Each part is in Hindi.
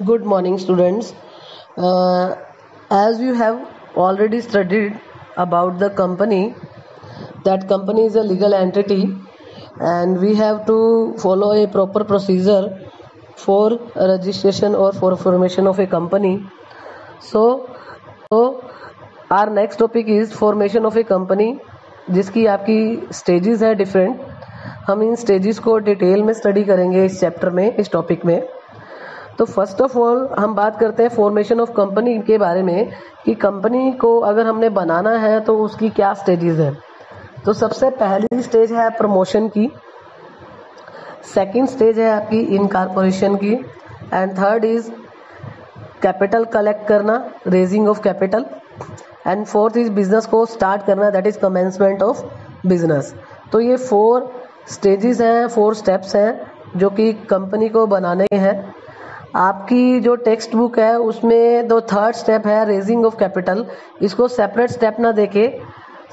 Good morning, students. As you have already studied about the company, that company is a legal entity, and we have to follow a proper procedure for registration or for formation of a company. So our next topic is formation of a company, जिसकी आपकी स्टेजेस है डिफरेंट. हम इन स्टेजेस को डिटेल में स्टडी करेंगे इस चैप्टर में, इस टॉपिक में. तो फर्स्ट ऑफ ऑल हम बात करते हैं फॉर्मेशन ऑफ कंपनी के बारे में कि कंपनी को अगर हमने बनाना है तो उसकी क्या स्टेजेस हैं. तो सबसे पहली स्टेज है प्रमोशन की, सेकंड स्टेज है आपकी इनकॉर्पोरेशन की, and third is capital collect करना, raising of capital, and fourth is business को स्टार्ट करना, that is commencement of business. तो ये 4 स्टेजेस हैं, 4 स्टेप्स हैं जो कि कंपनी को बनाने हैं. आपकी जो टेक्स्ट बुक है उसमें जो थर्ड स्टेप है रेजिंग ऑफ कैपिटल, इसको सेपरेट स्टेप ना देके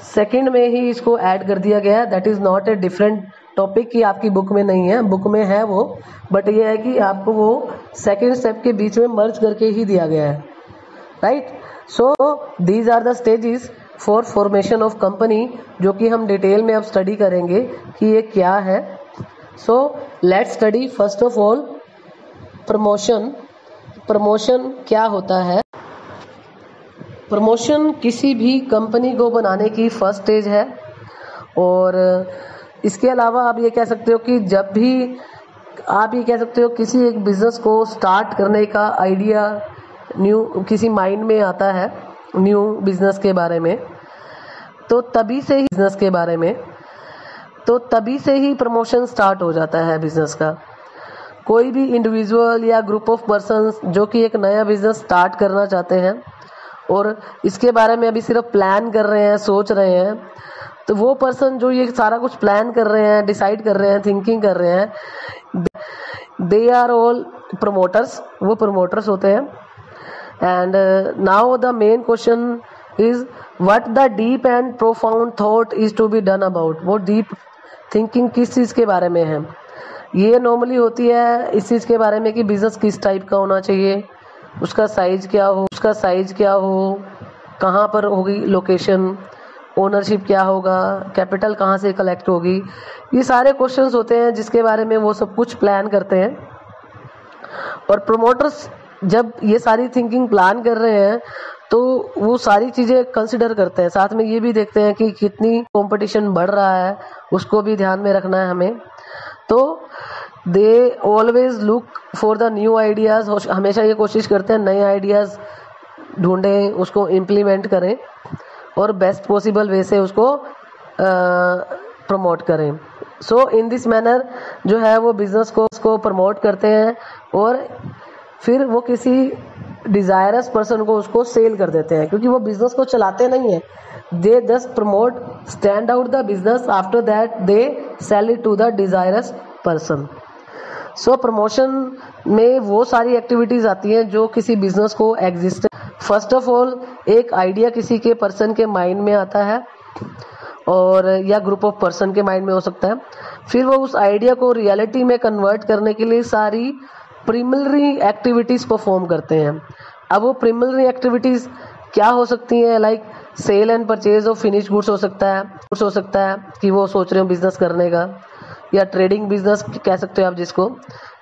सेकंड में ही इसको ऐड कर दिया गया है. That is not a different topic की आपकी बुक में नहीं है, बुक में है वो, बट ये है कि आपको वो सेकंड स्टेप के बीच में मर्ज करके ही दिया गया है, right. So these are the stages for formation of company, जो कि हम डिटेल में अब स्टडी करेंगे कि ये क्या है. So let's study first of all promotion. Promotion क्या होता है? प्रमोशन किसी भी कंपनी को बनाने की फर्स्ट स्टेज है. और इसके अलावा आप ये कह सकते हो कि जब भी आप ये कह सकते हो किसी एक बिजनेस को स्टार्ट करने का आइडिया न्यू किसी माइंड में आता है, न्यू बिजनेस के बारे में, तो तभी से ही बिजनेस के बारे में तो तभी से ही प्रमोशन स्टार्ट हो जाता है बिजनेस का. कोई भी इंडिविजुअल या ग्रुप ऑफ पर्सन्स जो कि एक नया बिजनेस स्टार्ट करना चाहते हैं और इसके बारे में अभी सिर्फ प्लान कर रहे हैं, सोच रहे हैं, तो वो पर्सन जो ये सारा कुछ प्लान कर रहे हैं, डिसाइड कर रहे हैं, थिंकिंग कर रहे हैं, दे आर ऑल प्रमोटर्स. वो प्रमोटर्स होते हैं. And now the main question is what the deep and profound thought is to be done about. वो डीप थिंकिंग किस चीज़ के बारे में है? ये नॉर्मली होती है इस चीज़ के बारे में कि बिजनेस किस टाइप का होना चाहिए, उसका साइज क्या हो, कहाँ पर होगी लोकेशन, ओनरशिप क्या होगा, कैपिटल कहाँ से कलेक्ट होगी. ये सारे क्वेश्चंस होते हैं जिसके बारे में वो सब कुछ प्लान करते हैं. और प्रमोटर्स जब ये सारी थिंकिंग प्लान कर रहे हैं तो वो सारी चीज़ें कंसिडर करते हैं. साथ में ये भी देखते हैं कि कितनी कंपटीशन बढ़ रहा है, उसको भी ध्यान में रखना है हमें. तो they always look for the new ideas. हमेशा ये कोशिश करते हैं नए आइडियाज़ ढूंढें, उसको इम्प्लीमेंट करें और बेस्ट पॉसिबल वे से उसको प्रमोट करें. सो इन दिस मैनर जो है वो बिजनेस को प्रमोट करते हैं और फिर वो किसी डिजायरस पर्सन को उसको सेल कर देते हैं, क्योंकि वो बिजनेस को चलाते नहीं है. They just promote, stand out the business, after that they sell it to the desirous person. So promotion में वो सारी एक्टिविटीज आती हैं जो किसी बिजनेस को एग्जिस्ट. फर्स्ट ऑफ ऑल एक आइडिया किसी के पर्सन के माइंड में आता है और या ग्रुप ऑफ पर्सन के माइंड में हो सकता है. फिर वो उस आइडिया को रियलिटी में कन्वर्ट करने के लिए सारी प्रिलिमिनरी एक्टिविटीज परफॉर्म करते हैं. अब वो प्रिलिमिनरी एक्टिविटीज क्या हो सकती हैं? Like sell and purchase of finish goods हो सकता है कि वो सोच रहे हो बिजनेस करने का, या ट्रेडिंग बिजनेस कह सकते हो आप जिसको,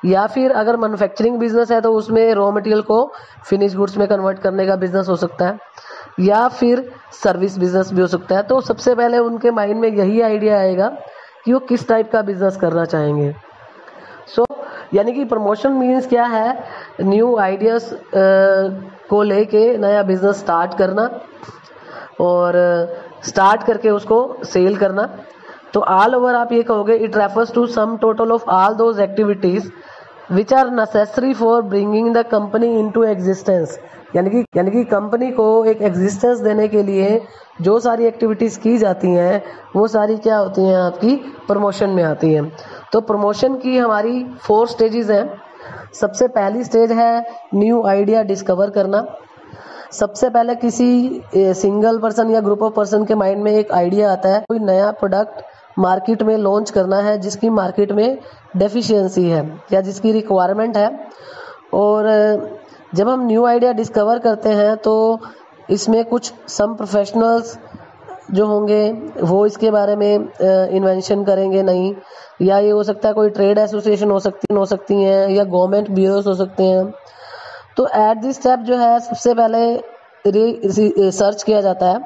या फिर अगर मैन्युफैक्चरिंग बिजनेस है तो उसमें रॉ मटेरियल को फिनिश गुड्स में कन्वर्ट करने का बिजनेस हो सकता है, या फिर सर्विस बिजनेस भी हो सकता है. तो सबसे पहले उनके माइंड में यही आइडिया आएगा कि वो किस टाइप का बिजनेस करना चाहेंगे. सो यानी कि प्रमोशन मीन्स क्या है? न्यू आइडियाज को लेके नया बिजनेस स्टार्ट करना और स्टार्ट करके उसको सेल करना. तो ऑल ओवर आप ये कहोगे it refers to sum total of all those activities which are necessary for bringing the company into existence. यानी कि कंपनी को एक एग्जिस्टेंस देने के लिए जो सारी एक्टिविटीज की जाती हैं वो सारी क्या होती हैं? आपकी प्रमोशन में आती हैं. तो प्रमोशन की हमारी 4 स्टेजेस हैं. सबसे पहली स्टेज है न्यू आइडिया डिस्कवर करना. सबसे पहले किसी सिंगल पर्सन या ग्रुप ऑफ पर्सन के माइंड में एक आइडिया आता है, कोई नया प्रोडक्ट मार्केट में लॉन्च करना है जिसकी मार्केट में डेफिशिएंसी है या जिसकी रिक्वायरमेंट है, और जब हम न्यू आइडिया डिस्कवर करते हैं तो इसमें कुछ सम प्रोफेशनल्स जो होंगे वो इसके बारे में इन्वेंशन करेंगे नहीं, या ये हो सकता है कोई ट्रेड एसोसिएशन हो सकती हैं, या गवर्नमेंट ब्यूरोस हो सकते हैं। तो एट दिस स्टेप जो है सबसे पहले सर्च किया जाता है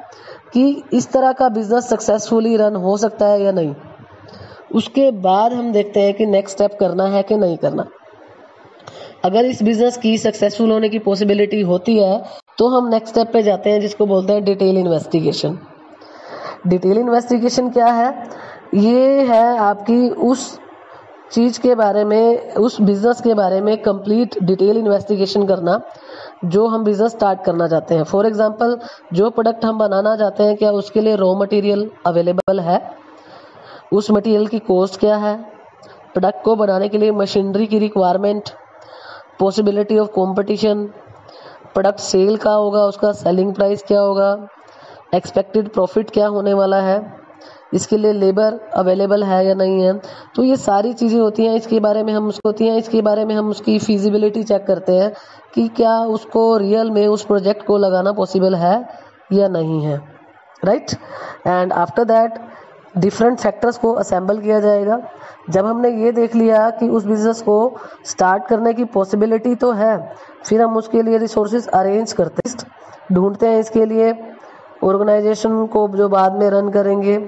कि इस तरह का बिजनेस सक्सेसफुली रन हो सकता है या नहीं। उसके बाद हम देखते हैं कि नेक्स्ट स्टेप करना है कि नहीं करना। अगर इस बिजनेस की सक्सेसफुल होने की पॉसिबिलिटी होती है तो हम नेक्स्ट स्टेप पे जाते हैं, जिसको बोलते हैं डिटेल इन्वेस्टिगेशन। डिटेल इन्वेस्टिगेशन क्या है? ये है आपकी उस चीज़ के बारे में, उस बिजनेस के बारे में कंप्लीट डिटेल इन्वेस्टिगेशन करना जो हम बिजनेस स्टार्ट करना चाहते हैं। फॉर एग्जांपल, जो प्रोडक्ट हम बनाना चाहते हैं क्या उसके लिए रॉ मटेरियल अवेलेबल है, उस मटेरियल की कॉस्ट क्या है, प्रोडक्ट को बनाने के लिए मशीनरी की requirement, possibility of competition, product sell का होगा, उसका सेलिंग प्राइस क्या होगा, एक्सपेक्टेड प्रॉफिट क्या होने वाला है, इसके लिए लेबर अवेलेबल है या नहीं है। तो ये सारी चीज़ें होती हैं, इसके बारे में हम उसकी फिजिबिलिटी चेक करते हैं कि क्या उसको रियल में उस प्रोजेक्ट को लगाना पॉसिबल है या नहीं है, right. And after that different factors को असेंबल किया जाएगा। जब हमने ये देख लिया कि उस बिजनेस को स्टार्ट करने की पॉसिबिलिटी तो है, फिर हम उसके लिए रिसोर्सेज अरेंज करते हैं, ढूंढते हैं इसके लिए ऑर्गेनाइजेशन को जो बाद में रन करेंगे।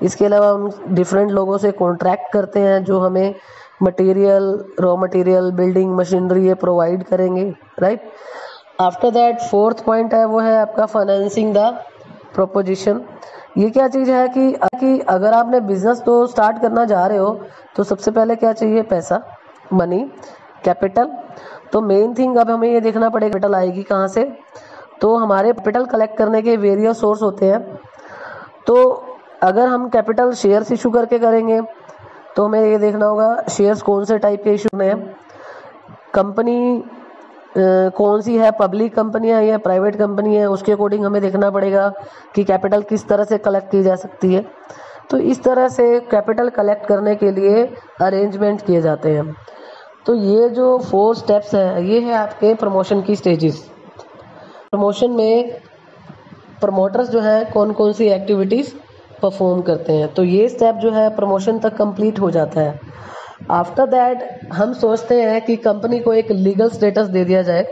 इसके अलावा हम डिफरेंट लोगों से कॉन्ट्रैक्ट करते हैं जो हमें material, raw material, building machinery ये प्रोवाइड करेंगे, right. After that fourth point है वो है आपका फाइनेंसिंग द प्रोपोजिशन। ये क्या चीज़ है कि अगर आपने बिजनेस तो स्टार्ट करना जा रहे हो तो सबसे पहले क्या चाहिए? पैसा, मनी, कैपिटल। तो मेन थिंग अब हमें ये देखना पड़ेगा कैपिटल आएगी कहाँ से। तो हमारे कैपिटल कलेक्ट करने के वेरियस सोर्स होते हैं। तो अगर हम कैपिटल शेयर्स इशू करके करेंगे तो हमें ये देखना होगा शेयर्स कौन से टाइप के इशू में है, कंपनी कौन सी है, पब्लिक कंपनी है या प्राइवेट कंपनी है, उसके अकॉर्डिंग हमें देखना पड़ेगा कि कैपिटल किस तरह से कलेक्ट की जा सकती है। तो इस तरह से कैपिटल कलेक्ट करने के लिए अरेंजमेंट किए जाते हैं। तो ये जो 4 स्टेप्स हैं ये है आपके प्रमोशन की स्टेजेस। प्रमोशन में प्रमोटर्स जो है कौन कौन सी एक्टिविटीज़ परफॉर्म करते हैं, तो ये स्टेप जो है प्रमोशन तक कंप्लीट हो जाता है। आफ्टर दैट हम सोचते हैं कि कंपनी को एक लीगल स्टेटस दे दिया जाए।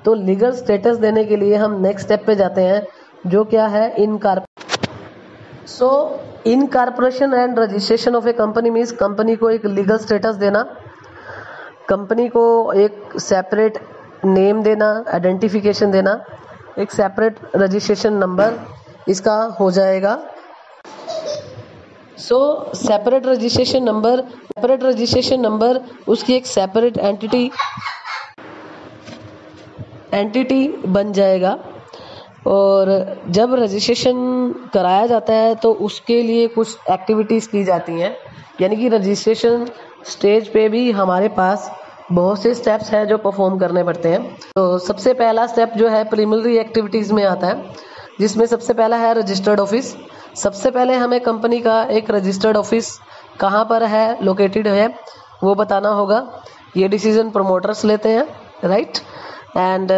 तो लीगल स्टेटस देने के लिए हम नेक्स्ट स्टेप पे जाते हैं जो क्या है incorporation and registration of A company means company को एक लीगल स्टेटस देना, कंपनी को एक सेपरेट नेम देना, आइडेंटिफिकेशन देना, एक सेपरेट रजिस्ट्रेशन नंबर इसका हो जाएगा। सेपरेट रजिस्ट्रेशन नंबर उसकी एक सेपरेट एंटिटी बन जाएगा। और जब रजिस्ट्रेशन कराया जाता है तो उसके लिए कुछ एक्टिविटीज़ की जाती हैं, यानी कि रजिस्ट्रेशन स्टेज पे भी हमारे पास बहुत से स्टेप्स हैं जो परफॉर्म करने पड़ते हैं। तो सबसे पहला स्टेप जो है प्रीलिमिनरी एक्टिविटीज़ में आता है, जिसमें सबसे पहला है रजिस्टर्ड ऑफिस। सबसे पहले हमें कंपनी का एक रजिस्टर्ड ऑफिस कहाँ पर है, लोकेटेड है, वो बताना होगा। ये डिसीजन प्रमोटर्स लेते हैं, राइट। एंड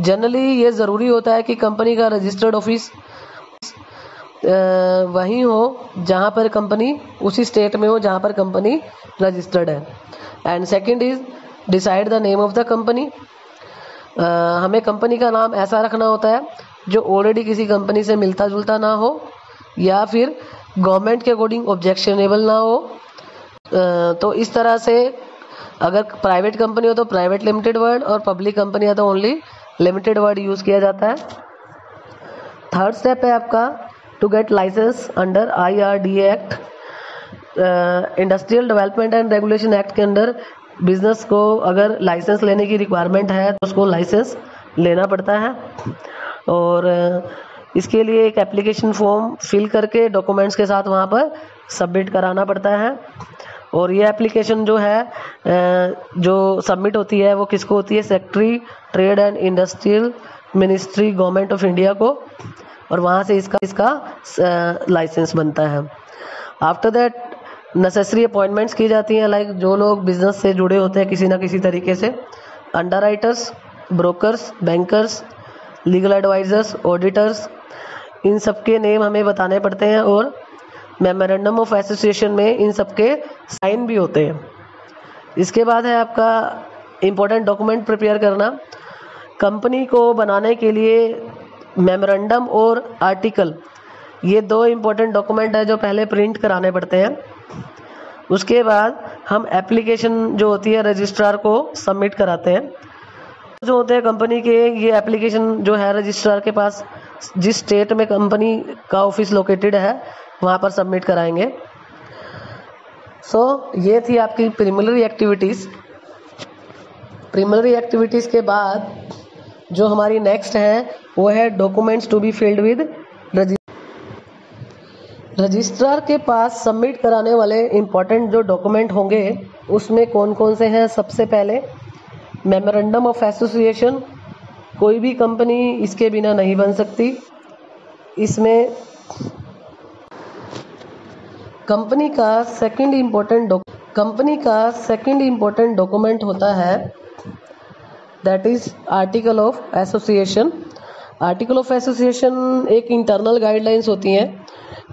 जनरली ये ज़रूरी होता है कि कंपनी का रजिस्टर्ड ऑफिस वहीं हो जहाँ पर कंपनी, उसी स्टेट में हो जहाँ पर कंपनी रजिस्टर्ड है। And second is decide the name of the company. हमें कंपनी का नाम ऐसा रखना होता है जो ऑलरेडी किसी कंपनी से मिलता जुलता ना हो या फिर गवर्नमेंट के अकॉर्डिंग ऑब्जेक्शनेबल ना हो। तो इस तरह से अगर प्राइवेट कंपनी हो तो प्राइवेट लिमिटेड वर्ड और पब्लिक कंपनी है तो ओनली लिमिटेड वर्ड यूज़ किया जाता है। थर्ड स्टेप है आपका to get license under IRDA act. Industrial development and regulation act के अंदर बिजनेस को अगर लाइसेंस लेने की रिक्वायरमेंट है तो उसको लाइसेंस लेना पड़ता है। और इसके लिए एक एप्लीकेशन फॉर्म फिल करके डॉक्यूमेंट्स के साथ वहाँ पर सबमिट कराना पड़ता है। और ये एप्लीकेशन जो है जो सबमिट होती है वो किसको होती है? Secretary trade and industrial ministry government of India को, और वहाँ से इसका लाइसेंस बनता है। आफ्टर दैट नेसेसरी अपॉइंटमेंट्स की जाती हैं, लाइक जो लोग बिजनेस से जुड़े होते हैं किसी ना किसी तरीके से underwriters, brokers, bankers, legal advisers, auditors, इन सब के नेम हमें बताने पड़ते हैं और मेमोरेंडम ऑफ एसोसिएशन में इन सब के साइन भी होते हैं। इसके बाद है आपका इम्पोर्टेंट डॉक्यूमेंट प्रिपेयर करना। कंपनी को बनाने के लिए मेमोरेंडम और आर्टिकल, ये 2 इम्पोर्टेंट डॉक्यूमेंट है जो पहले प्रिंट कराने पड़ते हैं। उसके बाद हम एप्लीकेशन जो होती है रजिस्ट्रार को सबमिट कराते हैं। जो होते हैं कंपनी के, ये एप्लीकेशन जो है रजिस्ट्रार के पास जिस स्टेट में कंपनी का ऑफिस लोकेटेड है वहाँ पर सबमिट कराएंगे। ये थी आपकी प्रिलिमिनरी एक्टिविटीज़। प्रिलिमिनरी एक्टिविटीज़ के बाद जो हमारी नेक्स्ट है वो है documents to be filed with registrar के पास सबमिट कराने वाले इम्पोर्टेंट जो डॉक्यूमेंट होंगे उसमें कौन कौन से हैं। सबसे पहले मेमोरेंडम ऑफ एसोसिएशन, कोई भी कंपनी इसके बिना नहीं बन सकती। इसमें कंपनी का सेकंड इम्पोर्टेंट डॉक्यूमेंट होता है that is article of association. Article of association एक इंटरनल गाइडलाइंस होती हैं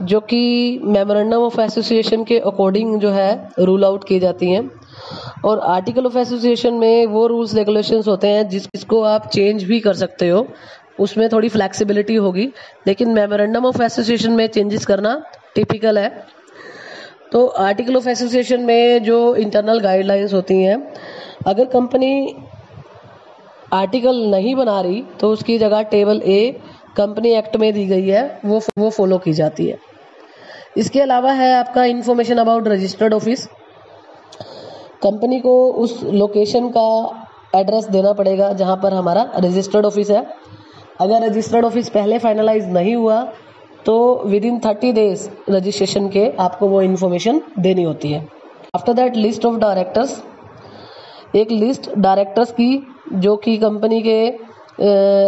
जो कि मेमोरेंडम ऑफ एसोसिएशन के अकॉर्डिंग जो है रूल आउट की जाती हैं। और आर्टिकल ऑफ एसोसिएशन में वो रूल्स रेगुलेशंस होते हैं जिसको आप चेंज भी कर सकते हो, उसमें थोड़ी फ्लेक्सिबिलिटी होगी, लेकिन मेमोरेंडम ऑफ एसोसिएशन में चेंजेस करना टिपिकल है। तो आर्टिकल ऑफ एसोसिएशन में जो इंटरनल गाइडलाइंस होती हैं, अगर कंपनी आर्टिकल नहीं बना रही तो उसकी जगह टेबल ए कंपनी एक्ट में दी गई है वो फॉलो की जाती है। इसके अलावा है आपका information about registered office. Company को उस लोकेशन का एड्रेस देना पड़ेगा जहां पर हमारा रजिस्टर्ड ऑफिस है। अगर रजिस्टर्ड ऑफिस पहले फाइनलाइज नहीं हुआ तो विद इन 30 डेज रजिस्ट्रेशन के आपको वो इन्फॉर्मेशन देनी होती है। After that list of directors, एक लिस्ट डायरेक्टर्स की जो कि कंपनी के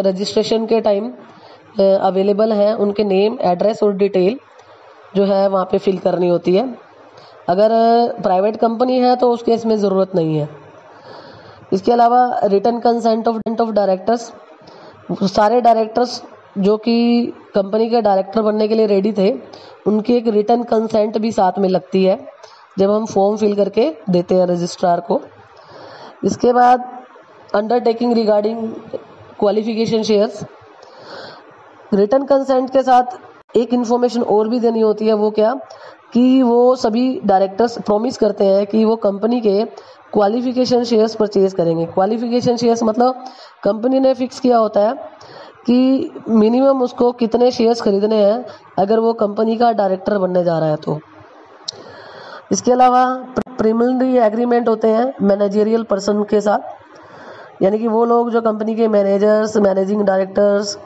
रजिस्ट्रेशन के टाइम अवेलेबल हैं, उनके नेम, एड्रेस और डिटेल जो है वहाँ पे फिल करनी होती है। अगर प्राइवेट कंपनी है तो उस केस में ज़रूरत नहीं है। इसके अलावा रिटन कंसेंट ऑफ डायरेक्टर्स, सारे डायरेक्टर्स जो कि कंपनी के डायरेक्टर बनने के लिए रेडी थे उनकी एक रिटन कंसेंट भी साथ में लगती है जब हम फॉर्म फिल करके देते हैं रजिस्ट्रार को। इसके बाद undertaking regarding qualification shares, written consent के साथ एक इन्फॉर्मेशन और भी देनी होती है। वो क्या कि वो सभी डायरेक्टर्स प्रॉमिस करते हैं कि वो कंपनी के क्वालिफिकेशन शेयर्स परचेज करेंगे। क्वालिफिकेशन शेयर्स मतलब कंपनी ने फिक्स किया होता है कि मिनिमम उसको कितने शेयर्स खरीदने हैं अगर वो कंपनी का डायरेक्टर बनने जा रहा है तो। इसके अलावा प्रिलिमिनरी एग्रीमेंट होते हैं मैनेजरियल पर्सन के साथ, यानी कि वो लोग जो कंपनी के मैनेजर्स, मैनेजिंग डायरेक्टर्स,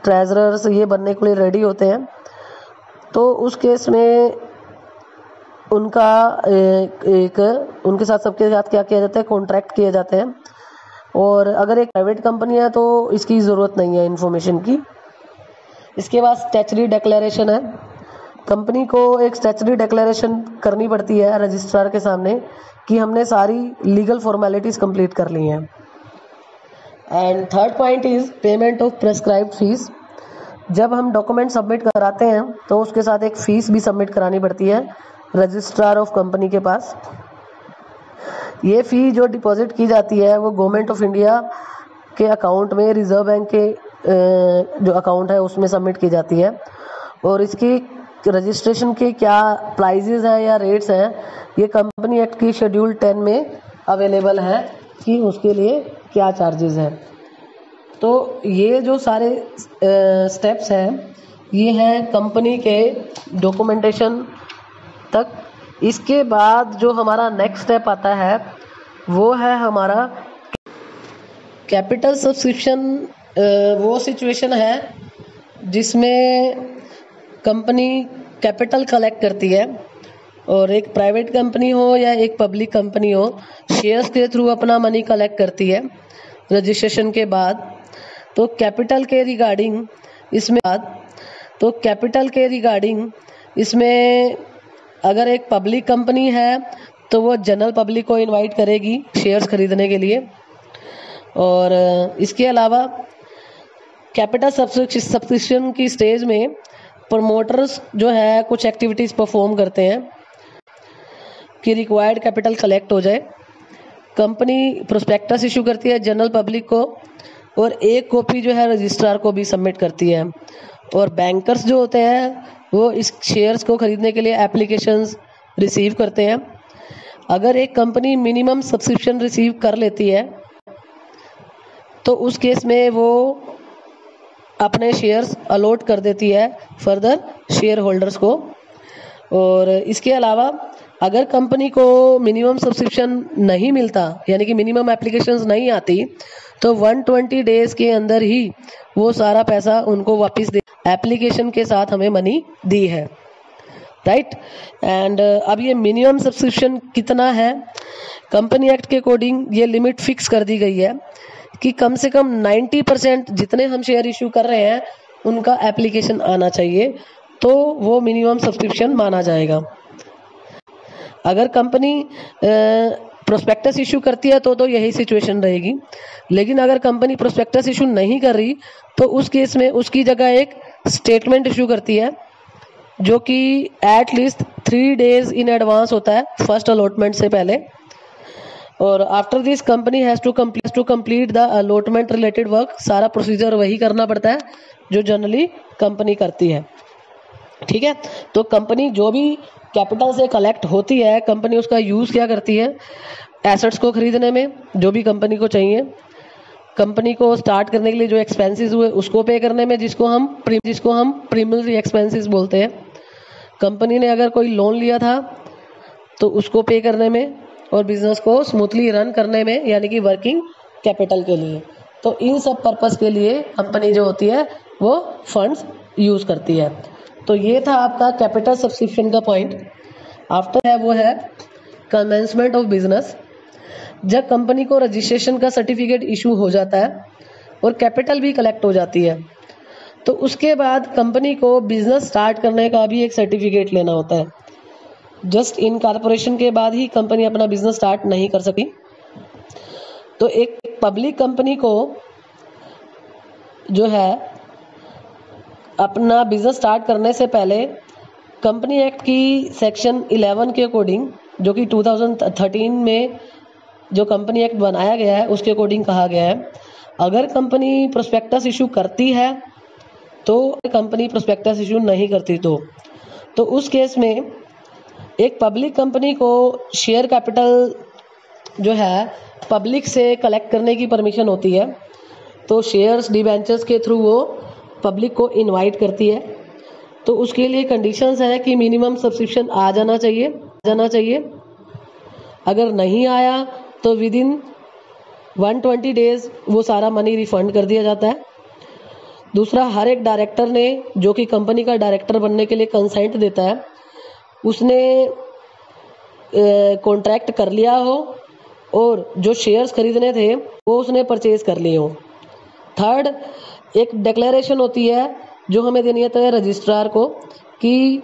ट्रेजरर्स ये बनने के लिए रेडी होते हैं। तो उस केस में उनका उनके साथ सबके साथ क्या किया जाता है, कॉन्ट्रैक्ट किए जाते हैं। और अगर एक प्राइवेट कंपनी है तो इसकी ज़रूरत नहीं है इन्फॉर्मेशन की। इसके बाद स्टैच्यूटरी डिक्लेरेशन है। कंपनी को एक स्टैच्यूटरी डिक्लेरेशन करनी पड़ती है रजिस्ट्रार के सामने कि हमने सारी लीगल फॉर्मेलिटीज़ कंप्लीट कर ली हैं। And third point is payment of prescribed fees. जब हम डॉक्यूमेंट सबमिट कराते हैं तो उसके साथ एक फ़ीस भी सबमिट करानी पड़ती है रजिस्ट्रार ऑफ कंपनी के पास। ये फ़ी जो डिपॉजिट की जाती है वो गवर्नमेंट ऑफ इंडिया के अकाउंट में, रिजर्व बैंक के जो अकाउंट है उसमें सबमिट की जाती है। और इसकी रजिस्ट्रेशन के क्या प्राइजेज़ हैं या रेट्स हैं ये कंपनी एक्ट की शेड्यूल 10 में अवेलेबल है कि उसके लिए क्या चार्जेस हैं। तो ये जो सारे स्टेप्स हैं ये हैं कंपनी के डॉक्यूमेंटेशन तक। इसके बाद जो हमारा नेक्स्ट स्टेप आता है वो है हमारा कैपिटल सब्सक्रिप्शन। वो सिचुएशन है जिसमें कंपनी कैपिटल कलेक्ट करती है और एक प्राइवेट कंपनी हो या एक पब्लिक कंपनी हो, शेयर्स के थ्रू अपना मनी कलेक्ट करती है रजिस्ट्रेशन के बाद। तो कैपिटल के रिगार्डिंग इसमें अगर एक पब्लिक कंपनी है तो वो जनरल पब्लिक को इनवाइट करेगी शेयर्स खरीदने के लिए। और इसके अलावा कैपिटल सब्सक्रिप्शन की स्टेज में प्रमोटर्स जो है कुछ एक्टिविटीज़ परफॉर्म करते हैं कि रिक्वायर्ड कैपिटल कलेक्ट हो जाए। कंपनी प्रोस्पेक्टस इशू करती है जनरल पब्लिक को और एक कॉपी जो है रजिस्ट्रार को भी सबमिट करती है। और बैंकर्स जो होते हैं वो इस शेयर्स को खरीदने के लिए एप्लीकेशंस रिसीव करते हैं। अगर एक कंपनी मिनिमम सब्सक्रिप्शन रिसीव कर लेती है तो उस केस में वो अपने शेयर्स अलॉट कर देती है फर्दर शेयर होल्डर्स को। और इसके अलावा अगर कंपनी को मिनिमम सब्सक्रिप्शन नहीं मिलता यानी कि मिनिमम एप्लीकेशंस नहीं आती तो 120 डेज के अंदर ही वो सारा पैसा उनको वापस दे, एप्लीकेशन के साथ हमें मनी दी है, राइट। एंड अब ये मिनिमम सब्सक्रिप्शन कितना है, कंपनी एक्ट के अकॉर्डिंग ये लिमिट फिक्स कर दी गई है कि कम से कम 90% जितने हम शेयर इशू कर रहे हैं उनका एप्लीकेशन आना चाहिए, तो वो मिनिमम सब्सक्रिप्शन माना जाएगा। अगर कंपनी प्रोस्पेक्टस इशू करती है तो यही सिचुएशन रहेगी। लेकिन अगर कंपनी प्रोस्पेक्टस इशू नहीं कर रही तो उस केस में उसकी जगह एक स्टेटमेंट इशू करती है जो कि at least 3 days in advance होता है फर्स्ट अलॉटमेंट से पहले। और after this company has to complete the allotment related work, सारा प्रोसीजर वही करना पड़ता है जो जनरली कंपनी करती है, ठीक है। तो कंपनी जो भी कैपिटल से कलेक्ट होती है कंपनी उसका यूज़ क्या करती है, एसेट्स को खरीदने में जो भी कंपनी को चाहिए, कंपनी को स्टार्ट करने के लिए जो एक्सपेंसेस हुए उसको पे करने में जिसको हम प्रीमिनरी एक्सपेंसेस बोलते हैं, कंपनी ने अगर कोई लोन लिया था तो उसको पे करने में, और बिजनेस को स्मूथली रन करने में यानी कि वर्किंग कैपिटल के लिए। तो इन सब पर्पस के लिए कंपनी जो होती है वो फंड्स यूज़ करती है। तो ये था आपका कैपिटल सब्सक्रिप्शन का पॉइंट। आफ्टर है वो है कमेंसमेंट ऑफ बिजनेस। जब कंपनी को रजिस्ट्रेशन का सर्टिफिकेट इशू हो जाता है और कैपिटल भी कलेक्ट हो जाती है तो उसके बाद कंपनी को बिजनेस स्टार्ट करने का भी एक सर्टिफिकेट लेना होता है। जस्ट इनकॉर्पोरेशन के बाद ही कंपनी अपना बिजनेस स्टार्ट नहीं कर सकी। तो एक पब्लिक कंपनी को जो है अपना बिजनेस स्टार्ट करने से पहले कंपनी एक्ट की सेक्शन 11 के अकॉर्डिंग, जो कि 2013 में जो कंपनी एक्ट बनाया गया है उसके अकॉर्डिंग कहा गया है, अगर कंपनी प्रोस्पेक्टस इशू करती है तो कंपनी प्रोस्पेक्टस इशू नहीं करती तो उस केस में एक पब्लिक कंपनी को शेयर कैपिटल जो है पब्लिक से कलेक्ट करने की परमिशन होती है। तो शेयर्स डिबेंचर्स के थ्रू वो पब्लिक को इनवाइट करती है। तो उसके लिए कंडीशंस है कि मिनिमम सब्सक्रिप्शन आ जाना चाहिए। अगर नहीं आया तो विद इन 120 डेज वो सारा मनी रिफंड कर दिया जाता है। दूसरा, हर एक डायरेक्टर ने जो कि कंपनी का डायरेक्टर बनने के लिए कंसेंट देता है उसने कॉन्ट्रैक्ट कर लिया हो और जो शेयर्स खरीदने थे वो उसने परचेज कर लिए हो। थर्ड, एक डिक्लेरेशन होती है जो हमें देनी है रजिस्ट्रार को कि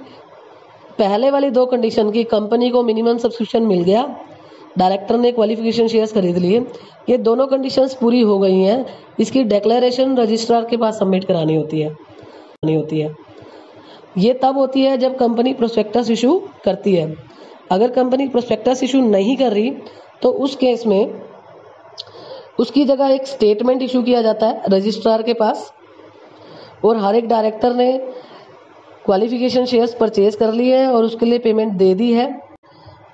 पहले वाली 2 कंडीशन की कंपनी को मिनिमम सब्सक्रिप्शन मिल गया, डायरेक्टर ने क्वालिफिकेशन शेयर्स खरीद लिए, ये दोनों कंडीशंस पूरी हो गई हैं, इसकी डिक्लेरेशन रजिस्ट्रार के पास सबमिट करानी होती है। ये तब होती है जब कंपनी प्रोस्पेक्टस इशू करती है। अगर कंपनी प्रोस्पेक्टस इशू नहीं कर रही तो उस केस में उसकी जगह एक स्टेटमेंट इशू किया जाता है रजिस्ट्रार के पास, और हर एक डायरेक्टर ने क्वालिफिकेशन शेयर्स परचेज कर लिए हैं और उसके लिए पेमेंट दे दी है।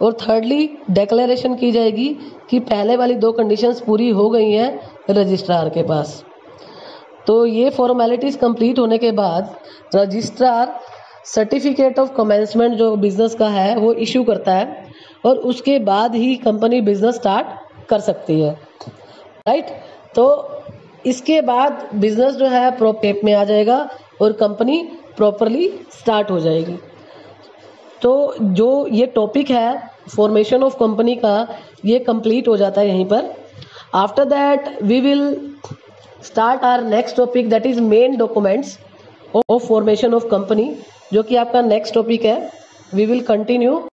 और थर्डली, डिक्लेरेशन की जाएगी कि पहले वाली 2 कंडीशंस पूरी हो गई हैं रजिस्ट्रार के पास। तो ये फॉर्मेलिटीज़ कंप्लीट होने के बाद रजिस्ट्रार सर्टिफिकेट ऑफ कमेंसमेंट जो बिजनेस का है वो इशू करता है और उसके बाद ही कंपनी बिजनेस स्टार्ट कर सकती है, राइट। तो इसके बाद बिजनेस जो है प्रॉपर में आ जाएगा और कंपनी प्रॉपरली स्टार्ट हो जाएगी। तो जो ये टॉपिक है फॉर्मेशन ऑफ कंपनी का ये कंप्लीट हो जाता है यहीं पर। After that we will start our next topic, that is main documents of formation of company, जो कि आपका नेक्स्ट टॉपिक है। We will continue